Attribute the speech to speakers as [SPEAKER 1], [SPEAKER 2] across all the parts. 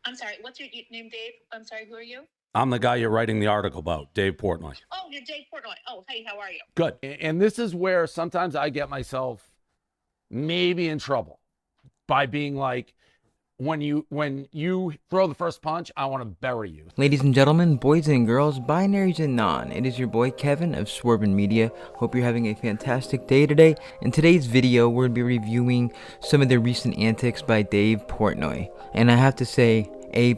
[SPEAKER 1] I'm sorry, what's your name, Dave? I'm sorry, who are you?
[SPEAKER 2] I'm the guy you're writing the article about, Dave Portnoy.
[SPEAKER 1] Oh, you're Dave Portnoy. Oh, hey, how are you?
[SPEAKER 2] Good. And this is where sometimes I get myself maybe in trouble by being like, when you throw the first punch, I want to bury you.
[SPEAKER 3] Ladies and gentlemen, boys and girls, binaries and non, it is your boy Kevin of Swervin' Media. Hope you're having a fantastic day today. In today's video, we're going to be reviewing some of the recent antics by Dave Portnoy. And I have to say, A+.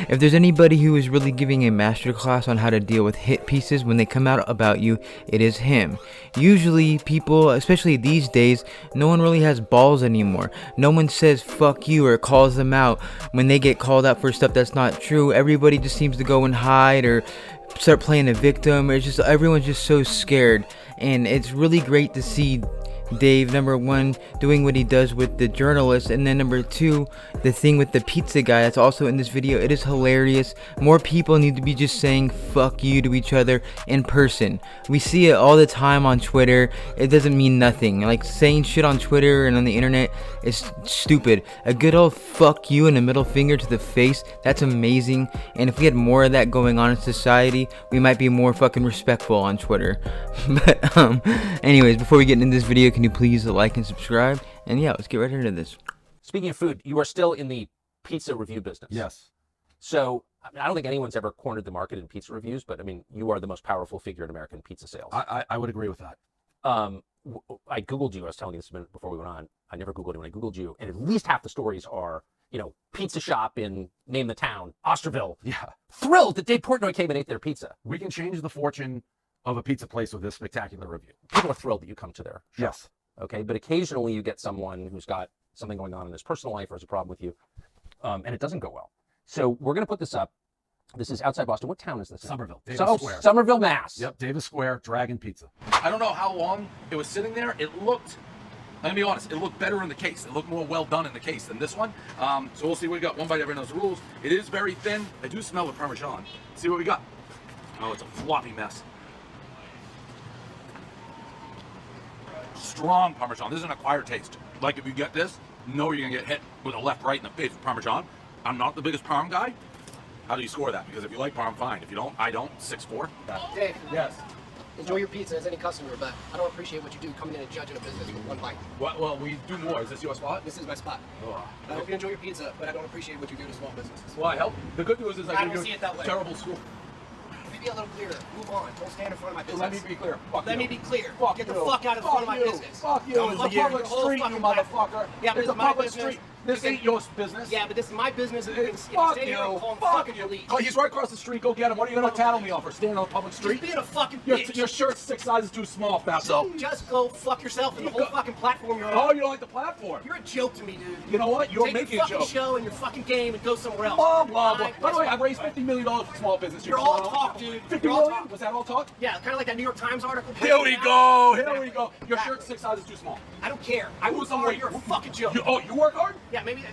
[SPEAKER 3] If there's anybody who is really giving a masterclass on how to deal with hit pieces when they come out about you, it is him. Usually people, especially these days, no one really has balls anymore. No one says fuck you or calls them out when they get called out for stuff that's not true. Everybody just seems to go and hide or start playing a victim. It's just everyone's just so scared, and it's really great to see Dave, number one, doing what he does with the journalist, and then number two, the thing with the pizza guy that's also in this video. It is hilarious. More people need to be just saying fuck you to each other in person. We see it all the time on Twitter. It doesn't mean nothing. Like, saying shit on Twitter and on the internet is stupid. A good old fuck you and a middle finger to the face, that's amazing. And if we had more of that going on in society, we might be more fucking respectful on Twitter. But anyways, before we get into this video, can you please like and subscribe? And yeah, let's get right into this.
[SPEAKER 4] Speaking of food, you are still in the pizza review business.
[SPEAKER 2] Yes.
[SPEAKER 4] So I don't think anyone's ever cornered the market in pizza reviews, but I mean, you are the most powerful figure in American pizza sales.
[SPEAKER 2] I would agree with that.
[SPEAKER 4] I Googled you. I was telling you this a minute before we went on. I never Googled you when I Googled you, and at least half the stories are, you know, pizza shop in, name the town, Osterville.
[SPEAKER 2] Yeah.
[SPEAKER 4] Thrilled that Dave Portnoy came and ate their pizza.
[SPEAKER 2] We can change the fortune of a pizza place with this spectacular review.
[SPEAKER 4] People are thrilled that you come to their shop.
[SPEAKER 2] Yes.
[SPEAKER 4] Okay, but occasionally you get someone who's got something going on in his personal life or has a problem with you, and it doesn't go well. So we're going to put this up. This is outside Boston. What town is this in?
[SPEAKER 2] Somerville. Davis Square.
[SPEAKER 4] Somerville, Mass.
[SPEAKER 2] Yep, Davis Square, Dragon Pizza. I don't know how long it was sitting there. It looked, I'm gonna be honest, it looked better in the case. It looked more well done in the case than this one. So we'll see what we got. One bite, everyone knows the rules. It is very thin. I do smell the Parmesan. See what we got. Oh, it's a floppy mess. Strong Parmesan. This is an acquired taste. Like, if you get this, know you're gonna get hit with a left, right in the face with Parmesan. I'm not the biggest Parm guy. How do you score that? Because if you like Parm, fine. If you don't, I don't. 6'4".
[SPEAKER 5] Dave,
[SPEAKER 2] Yes.
[SPEAKER 5] enjoy your pizza as any customer, but I don't appreciate what you do coming in and judging a business with one bite.
[SPEAKER 2] Well, we do more. Is this your spot?
[SPEAKER 5] This is my spot.
[SPEAKER 2] Oh.
[SPEAKER 5] I hope you enjoy your pizza, but I don't appreciate what you do to small businesses.
[SPEAKER 2] Well, I help. The good news is
[SPEAKER 5] I
[SPEAKER 2] I
[SPEAKER 5] don't
[SPEAKER 2] give
[SPEAKER 5] see
[SPEAKER 2] you
[SPEAKER 5] it that way.
[SPEAKER 2] terrible school.
[SPEAKER 5] Maybe a little clearer. Move on. Don't stand in front of my business.
[SPEAKER 2] Let me be clear. Fuck
[SPEAKER 5] Let
[SPEAKER 2] you.
[SPEAKER 5] me be clear.
[SPEAKER 2] Fuck
[SPEAKER 5] Get
[SPEAKER 2] you.
[SPEAKER 5] the fuck out of front of my
[SPEAKER 2] you.
[SPEAKER 5] business.
[SPEAKER 2] Fuck you.
[SPEAKER 5] Don't
[SPEAKER 2] It's a
[SPEAKER 5] fuck you.
[SPEAKER 2] public
[SPEAKER 5] Your whole
[SPEAKER 2] street, you
[SPEAKER 5] fucking
[SPEAKER 2] motherfucker.
[SPEAKER 5] Yeah, but
[SPEAKER 2] It's a
[SPEAKER 5] it's my
[SPEAKER 2] public
[SPEAKER 5] business.
[SPEAKER 2] street. This
[SPEAKER 5] You
[SPEAKER 2] ain't
[SPEAKER 5] can-
[SPEAKER 2] your business.
[SPEAKER 5] Yeah, but this is my business. And you can
[SPEAKER 2] Fuck
[SPEAKER 5] stay here and
[SPEAKER 2] you.
[SPEAKER 5] call him
[SPEAKER 2] Fuck
[SPEAKER 5] fucking
[SPEAKER 2] you.
[SPEAKER 5] police.
[SPEAKER 2] Oh, he's right across the street. Go get him. What are you going to tattle me on for standing on a public
[SPEAKER 5] Just
[SPEAKER 2] street?
[SPEAKER 5] being a fucking
[SPEAKER 2] Your,
[SPEAKER 5] bitch.
[SPEAKER 2] your shirt's 6 sizes too small, Fatso.
[SPEAKER 5] Just go fuck yourself and the
[SPEAKER 2] You
[SPEAKER 5] whole
[SPEAKER 2] go-
[SPEAKER 5] fucking platform you're on.
[SPEAKER 2] Oh, you don't like the platform?
[SPEAKER 5] You're a joke to me, dude.
[SPEAKER 2] You know what? You're
[SPEAKER 5] Take
[SPEAKER 2] making
[SPEAKER 5] your
[SPEAKER 2] a
[SPEAKER 5] fucking
[SPEAKER 2] joke.
[SPEAKER 5] show and your fucking game and go somewhere else.
[SPEAKER 2] Blah, blah, blah.
[SPEAKER 5] Alright,
[SPEAKER 2] By the way,
[SPEAKER 5] that's
[SPEAKER 2] I raised $50 million for small business.
[SPEAKER 5] You're all talk, dude.
[SPEAKER 2] 50
[SPEAKER 5] You're all
[SPEAKER 2] million?
[SPEAKER 5] talk.
[SPEAKER 2] Was that all talk?
[SPEAKER 5] Yeah, kind of like that New York Times article.
[SPEAKER 2] Here we go. Here we go. Your shirt's 6 sizes too small.
[SPEAKER 5] I don't care. I
[SPEAKER 2] Who's
[SPEAKER 5] work
[SPEAKER 2] some
[SPEAKER 5] hard.
[SPEAKER 2] weight?
[SPEAKER 5] You're a fucking joke.
[SPEAKER 2] You work hard?
[SPEAKER 5] Yeah, maybe.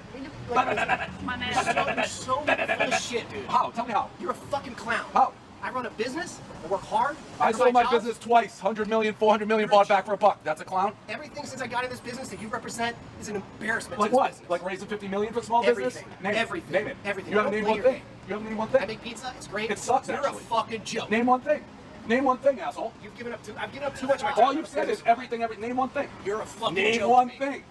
[SPEAKER 5] Like, you're so full of shit, dude.
[SPEAKER 2] How? Tell me how.
[SPEAKER 5] You're a fucking clown.
[SPEAKER 2] How?
[SPEAKER 5] I run a business. I work hard.
[SPEAKER 2] I
[SPEAKER 5] do
[SPEAKER 2] sold my
[SPEAKER 5] job.
[SPEAKER 2] business twice. 100 million, 400 million, bought back for a buck. That's a clown?
[SPEAKER 5] Everything since I got in this business that you represent is an embarrassment
[SPEAKER 2] Like
[SPEAKER 5] to this
[SPEAKER 2] what?
[SPEAKER 5] business.
[SPEAKER 2] Like raising 50 million for small
[SPEAKER 5] Everything.
[SPEAKER 2] business? Name
[SPEAKER 5] Everything.
[SPEAKER 2] it. Name it.
[SPEAKER 5] Everything.
[SPEAKER 2] You haven't
[SPEAKER 5] I
[SPEAKER 2] named
[SPEAKER 5] don't
[SPEAKER 2] one
[SPEAKER 5] play
[SPEAKER 2] thing. You haven't named one
[SPEAKER 5] I
[SPEAKER 2] thing.
[SPEAKER 5] make pizza. It's great.
[SPEAKER 2] It sucks,
[SPEAKER 5] You're
[SPEAKER 2] actually.
[SPEAKER 5] a fucking joke.
[SPEAKER 2] Name one thing. Name one thing, asshole.
[SPEAKER 5] You've given up. I've given up too much of my time.
[SPEAKER 2] All you've said is everything, Name one thing.
[SPEAKER 5] You're a fucking
[SPEAKER 2] Name
[SPEAKER 5] joke.
[SPEAKER 2] one
[SPEAKER 5] to me.
[SPEAKER 2] thing.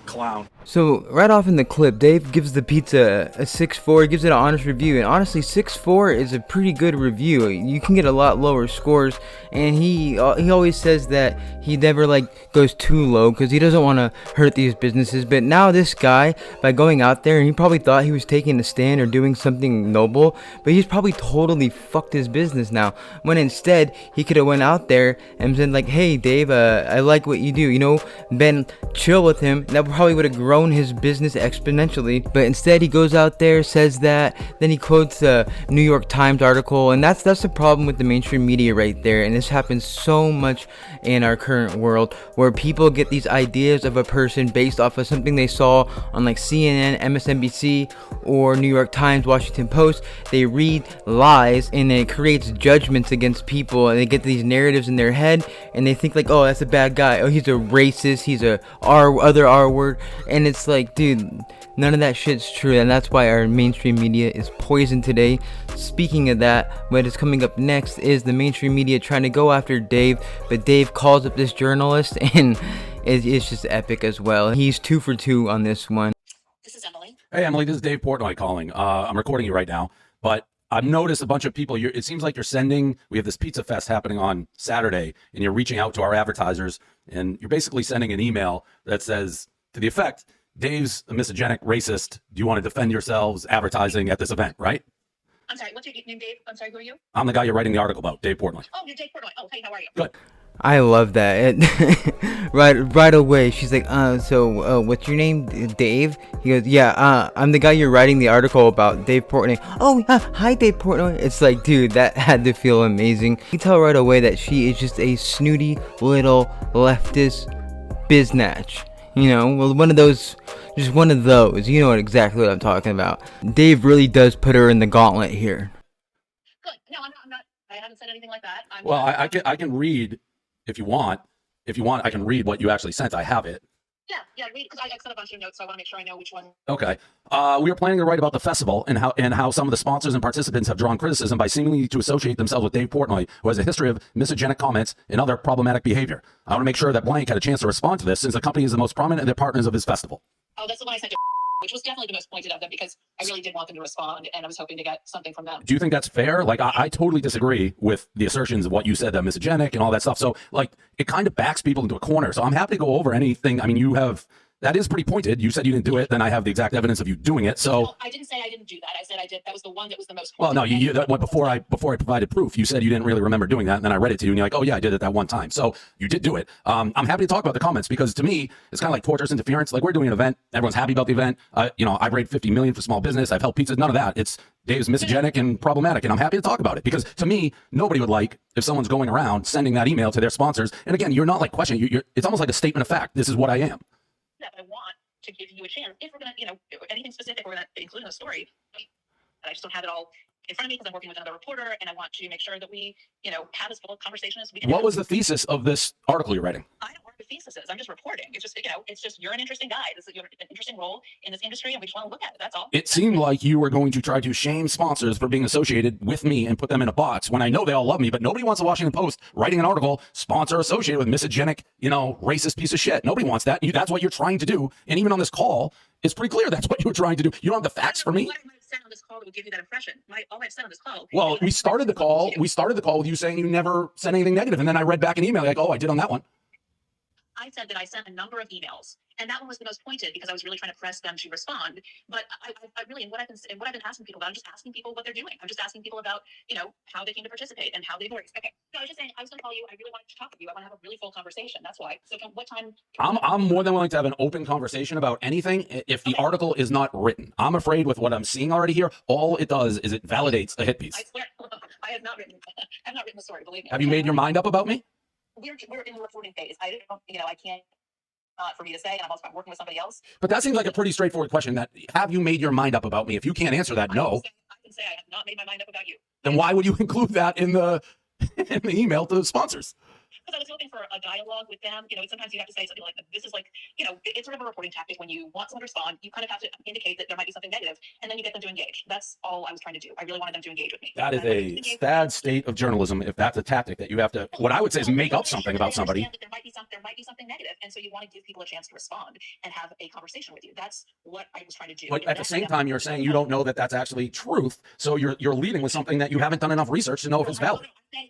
[SPEAKER 2] Clown.
[SPEAKER 3] So right off in the clip, Dave gives the pizza a 6.4, gives it an honest review, and honestly 6.4 is a pretty good review. You can get a lot lower scores, and he always says that he never like goes too low because he doesn't want to hurt these businesses. But now this guy, by going out there, and he probably thought he was taking a stand or doing something noble, but he's probably totally fucked his business now, when instead he could have went out there and said like, hey Dave, I like what you do, you know, been chill with him, and that probably would have grown his business exponentially. But instead he goes out there, says that, then he quotes a New York Times article, and that's the problem with the mainstream media right there. And this happens so much in our current world, where people get these ideas of a person based off of something they saw on like CNN, MSNBC, or New York Times, Washington Post. They read lies, and it creates judgments against people, and they get these narratives in their head, and they think like, oh, that's a bad guy, oh, he's a racist, he's a other R word. And and it's like, dude, none of that shit's true, and that's why our mainstream media is poisoned today. Speaking of that, what is coming up next is the mainstream media trying to go after Dave, but Dave calls up this journalist, and it's just epic as well. He's 2 for 2 on this one.
[SPEAKER 1] This is Emily.
[SPEAKER 2] Hey, Emily, this is Dave Portnoy calling. I'm recording you right now, but I've noticed a bunch of people, it seems like you're sending, we have this pizza fest happening on Saturday, and you're reaching out to our advertisers, and you're basically sending an email that says, to the effect, Dave's a misogynist, racist. Do you want to defend yourselves advertising at this event, right?
[SPEAKER 1] I'm sorry, what's your name, Dave? I'm sorry, who are you?
[SPEAKER 2] I'm the guy you're writing the article about, Dave Portnoy.
[SPEAKER 1] Oh, you're Dave Portnoy. Oh, hey, how are you?
[SPEAKER 2] Good.
[SPEAKER 3] I love that. right away, she's like, so what's your name, Dave? He goes, yeah, I'm the guy you're writing the article about, Dave Portnoy. Oh, hi, Dave Portnoy. It's like, dude, that had to feel amazing. You can tell right away that she is just a snooty little leftist biznatch. You know, well, one of those, just one of those. You know exactly what I'm talking about. Dave really does put her in the gauntlet here.
[SPEAKER 1] Good. No, I'm not. I haven't said anything like that.
[SPEAKER 2] Well, I can read if you want. If you want, I can read what you actually sent. I have it.
[SPEAKER 1] Yeah, read, because I sent a bunch of notes, so I want to make sure I know which one.
[SPEAKER 2] Okay. We are planning to write about the festival and how some of the sponsors and participants have drawn criticism by seemingly to associate themselves with Dave Portnoy, who has a history of misogynic comments and other problematic behavior. I want to make sure that Blank had a chance to respond to this, since the company is the most prominent of their partners of his festival.
[SPEAKER 1] Oh, that's the one I sent to, which was definitely the most pointed of them, because I really did want them to respond, and I was hoping to get something from them.
[SPEAKER 2] Do you think that's fair? Like, I totally disagree with the assertions of what you said, that misogynic and all that stuff. So, like, it kind of backs people into a corner. So I'm happy to go over anything. I mean, you have... That is pretty pointed. You said you didn't do it. Then I have the exact evidence of you doing it. So
[SPEAKER 1] no, I didn't say I didn't do that. I said I did. That was the one that was the most
[SPEAKER 2] well,
[SPEAKER 1] pointed.
[SPEAKER 2] no, before I provided proof, you said you didn't really remember doing that. And then I read it to you and you're like, oh yeah, I did it that one time. So you did do it. I'm happy to talk about the comments, because to me, it's kind of like torturous interference. Like, we're doing an event. Everyone's happy about the event. You know, I've raised $50 million for small business. I've helped pizzas. None of that. It's Dave's misogynic and problematic. And I'm happy to talk about it, because to me, nobody would like if someone's going around sending that email to their sponsors. And again, you're not like questioning. It's almost like a statement of fact. This is what I am.
[SPEAKER 1] That I want to give you a chance, if we're going to, anything specific we're going to include in the story. And I just don't have it all in front of me, because I'm working with another reporter, and I want to make sure that we, have as full a conversation as we can.
[SPEAKER 2] What was the thesis of this article you're writing?
[SPEAKER 1] I don't work with theses. I'm just reporting. It's just, you're an interesting guy. You're an interesting role in this industry, and we just want to look at it. That's all.
[SPEAKER 2] It seemed like you were going to try to shame sponsors for being associated with me and put them in a box, when I know they all love me, but nobody wants a Washington Post writing an article, sponsor associated with misogynic, racist piece of shit. Nobody wants that. That's what you're trying to do. And even on this call, it's pretty clear that's what you were trying to do. You don't have the facts for me.
[SPEAKER 1] What I might have said on this call that would give you that impression. All I've said on this call.
[SPEAKER 2] Well, we started the call with you saying you never said anything negative, and then I read back an email like, oh, I did on that one.
[SPEAKER 1] I said that I sent a number of emails, and that one was the most pointed, because I was really trying to press them to respond. But I really, and what I've been asking people about, I'm just asking people what they're doing. I'm just asking people about, how they came to participate and how they voiced. Okay. No, I was just saying, I was going to call you. I really wanted to talk with you. I want to have a really full conversation. That's why. So what time?
[SPEAKER 2] I'm more than willing to have an open conversation about anything if the article is not written. I'm afraid with what I'm seeing already here, all it does is it validates a hit piece.
[SPEAKER 1] I swear, I have not written the story. Believe me.
[SPEAKER 2] Have you made your mind up about me?
[SPEAKER 1] We're in the reporting phase. I can't. For me to say, and I'm also working with somebody else.
[SPEAKER 2] But that seems like a pretty straightforward question. That, have you made your mind up about me? If you can't answer that, no.
[SPEAKER 1] I can say I have not made my mind up about you.
[SPEAKER 2] Then why would you include that in the email to the sponsors?
[SPEAKER 1] Because I was hoping for a dialogue with them. Sometimes you have to say something like, this is like, it's sort of a reporting tactic. When you want someone to respond, you kind of have to indicate that there might be something negative, and then you get them to engage. That's all I was trying to do. I really wanted them to engage with me.
[SPEAKER 2] That is a sad state of journalism, if that's a tactic that you have to, what I would say is make up something about somebody.
[SPEAKER 1] There might be something negative, and so you want to give people a chance to respond and have a conversation with you. That's what I was trying to do.
[SPEAKER 2] But at the same time, you're saying you don't know that that's actually truth, so you're leading with something that you haven't done enough research to know if it's valid.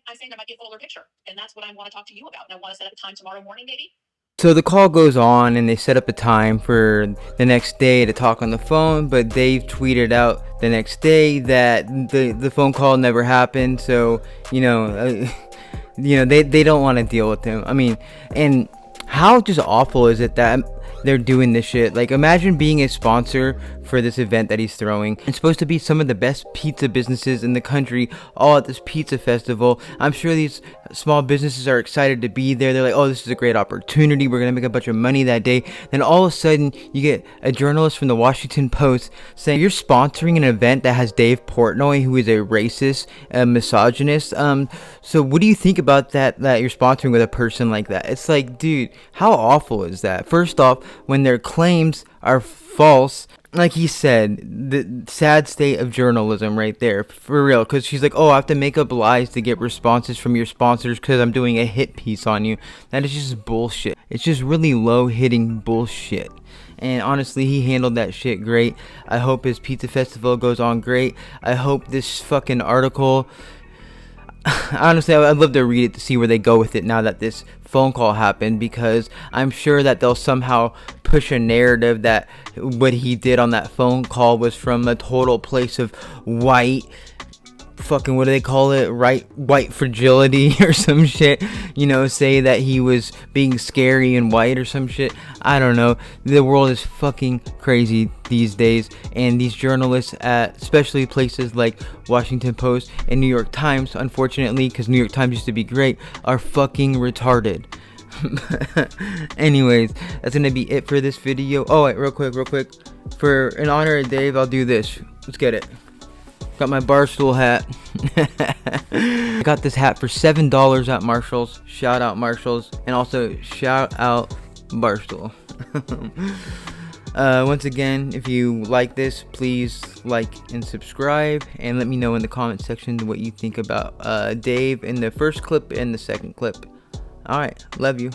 [SPEAKER 1] I'm saying there might be a fuller picture, and that's what I want to talk to you about. And I want to set up a time tomorrow morning, maybe.
[SPEAKER 3] So the call goes on, and they set up a time for the next day to talk on the phone, but Dave tweeted out the next day that the phone call never happened. So they don't want to deal with him. I mean, and how just awful is it that they're doing this shit? Like, imagine being a sponsor for this event that he's throwing. It's supposed to be some of the best pizza businesses in the country all at this pizza festival. I'm sure these small businesses are excited to be there. They're like, oh, this is a great opportunity. We're gonna make a bunch of money that day. Then all of a sudden you get a journalist from the Washington Post saying you're sponsoring an event that has Dave Portnoy, who is a racist, a misogynist. So what do you think about that you're sponsoring with a person like that? It's like, dude, how awful is that? First off, when their claims are false, like he said, the sad state of journalism right there, for real. Because she's like, oh, I have to make up lies to get responses from your sponsors because I'm doing a hit piece on you. That is just bullshit. It's just really low-hitting bullshit. And honestly, he handled that shit great. I hope his pizza festival goes on great. I hope this fucking article, honestly, I'd love to read it to see where they go with it now that this phone call happened, because I'm sure that they'll somehow push a narrative that what he did on that phone call was from a total place of white fucking, what do they call it, white fragility or some shit, you know, say that he was being scary and white or some shit. I don't know. The world is fucking crazy these days, and these journalists at especially places like Washington Post and New York Times, unfortunately, because New York Times used to be great, are fucking retarded. Anyways, that's gonna be it for this video. Oh wait, real quick, for in honor of Dave, I'll do this. Let's get it. Got my Barstool hat. I got this hat for $7 at Marshall's. Shout out Marshall's, and also shout out Barstool. Once again, if you like this, please like and subscribe, and let me know in the comment section what you think about Dave in the first clip and the second clip. Alright, love you.